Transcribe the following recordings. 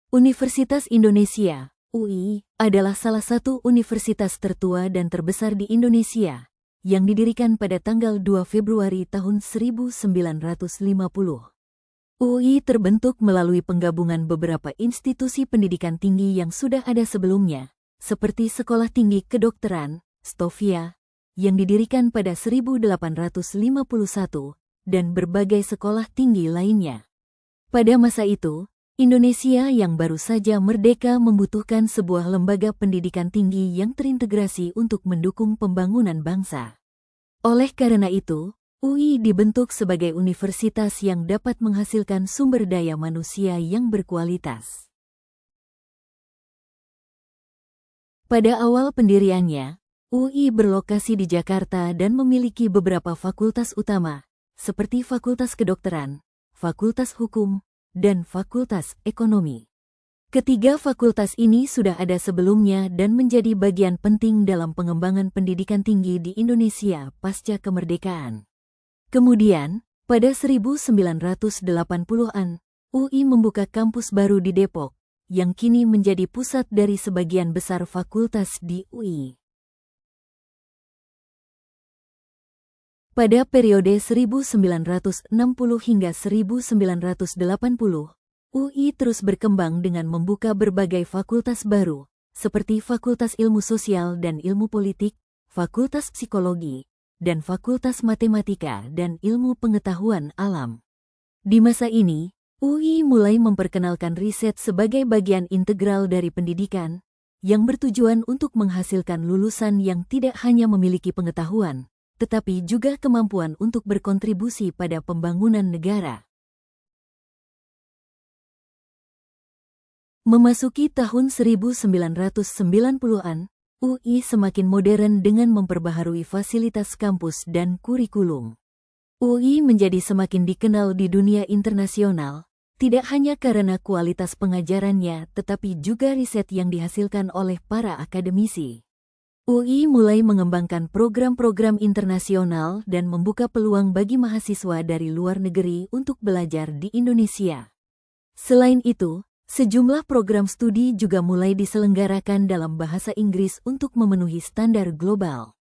Universitas Indonesia, UI, adalah salah satu universitas tertua dan terbesar di Indonesia, yang didirikan pada tanggal 2 Februari tahun 1950. UI terbentuk melalui penggabungan beberapa institusi pendidikan tinggi yang sudah ada sebelumnya, seperti Sekolah Tinggi Kedokteran, Stovia, yang didirikan pada 1851, dan berbagai sekolah tinggi lainnya. Pada masa itu, Indonesia yang baru saja merdeka membutuhkan sebuah lembaga pendidikan tinggi yang terintegrasi untuk mendukung pembangunan bangsa. Oleh karena itu, UI dibentuk sebagai universitas yang dapat menghasilkan sumber daya manusia yang berkualitas. Pada awal pendiriannya, UI berlokasi di Jakarta dan memiliki beberapa fakultas utama, seperti Fakultas Kedokteran, Fakultas Hukum, dan Fakultas Ekonomi. Ketiga fakultas ini sudah ada sebelumnya dan menjadi bagian penting dalam pengembangan pendidikan tinggi di Indonesia pasca kemerdekaan. Kemudian, pada 1980-an, UI membuka kampus baru di Depok, yang kini menjadi pusat dari sebagian besar fakultas di UI. Pada periode 1960 hingga 1980, UI terus berkembang dengan membuka berbagai fakultas baru, seperti Fakultas Ilmu Sosial dan Ilmu Politik, Fakultas Psikologi, dan Fakultas Matematika dan Ilmu Pengetahuan Alam. Di masa ini, UI mulai memperkenalkan riset sebagai bagian integral dari pendidikan, yang bertujuan untuk menghasilkan lulusan yang tidak hanya memiliki pengetahuan, tetapi juga kemampuan untuk berkontribusi pada pembangunan negara. Memasuki tahun 1990-an, UI semakin modern dengan memperbaharui fasilitas kampus dan kurikulum. UI menjadi semakin dikenal di dunia internasional, tidak hanya karena kualitas pengajarannya tetapi juga riset yang dihasilkan oleh para akademisi. UI mulai mengembangkan program-program internasional dan membuka peluang bagi mahasiswa dari luar negeri untuk belajar di Indonesia. Selain itu, sejumlah program studi juga mulai diselenggarakan dalam bahasa Inggris untuk memenuhi standar global.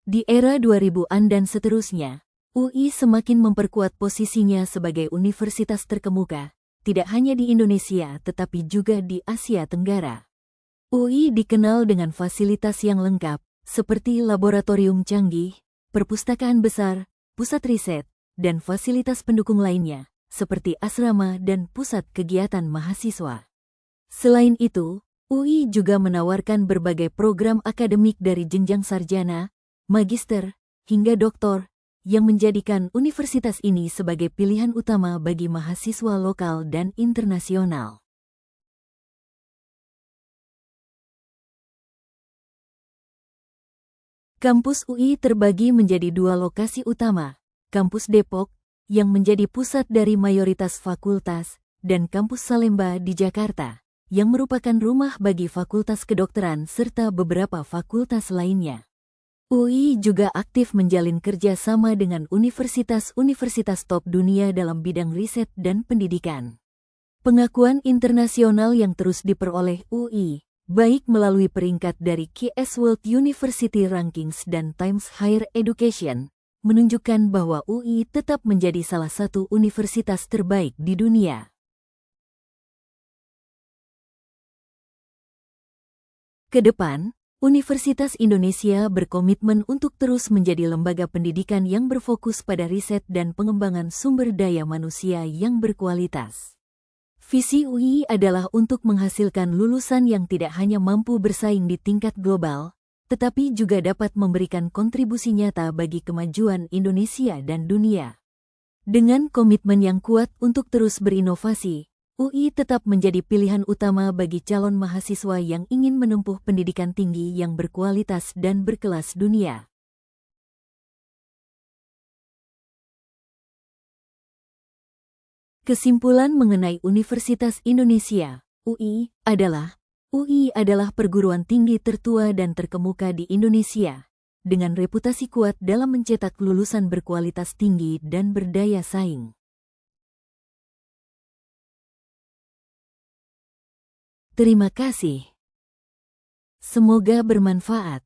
Di era 2000-an dan seterusnya, UI semakin memperkuat posisinya sebagai universitas terkemuka, tidak hanya di Indonesia tetapi juga di Asia Tenggara. UI dikenal dengan fasilitas yang lengkap, seperti laboratorium canggih, perpustakaan besar, pusat riset, dan fasilitas pendukung lainnya, seperti asrama dan pusat kegiatan mahasiswa. Selain itu, UI juga menawarkan berbagai program akademik dari jenjang sarjana, magister, hingga doktor, yang menjadikan universitas ini sebagai pilihan utama bagi mahasiswa lokal dan internasional. Kampus UI terbagi menjadi dua lokasi utama, Kampus Depok, yang menjadi pusat dari mayoritas fakultas, dan Kampus Salemba di Jakarta, yang merupakan rumah bagi Fakultas Kedokteran serta beberapa fakultas lainnya. UI juga aktif menjalin kerjasama dengan universitas-universitas top dunia dalam bidang riset dan pendidikan. Pengakuan internasional yang terus diperoleh UI, baik melalui peringkat dari QS World University Rankings dan Times Higher Education, menunjukkan bahwa UI tetap menjadi salah satu universitas terbaik di dunia. Kedepan, Universitas Indonesia berkomitmen untuk terus menjadi lembaga pendidikan yang berfokus pada riset dan pengembangan sumber daya manusia yang berkualitas. Visi UI adalah untuk menghasilkan lulusan yang tidak hanya mampu bersaing di tingkat global, tetapi juga dapat memberikan kontribusi nyata bagi kemajuan Indonesia dan dunia. Dengan komitmen yang kuat untuk terus berinovasi, UI tetap menjadi pilihan utama bagi calon mahasiswa yang ingin menempuh pendidikan tinggi yang berkualitas dan berkelas dunia. Kesimpulan mengenai Universitas Indonesia, UI adalah perguruan tinggi tertua dan terkemuka di Indonesia, dengan reputasi kuat dalam mencetak lulusan berkualitas tinggi dan berdaya saing. Terima kasih. Semoga bermanfaat.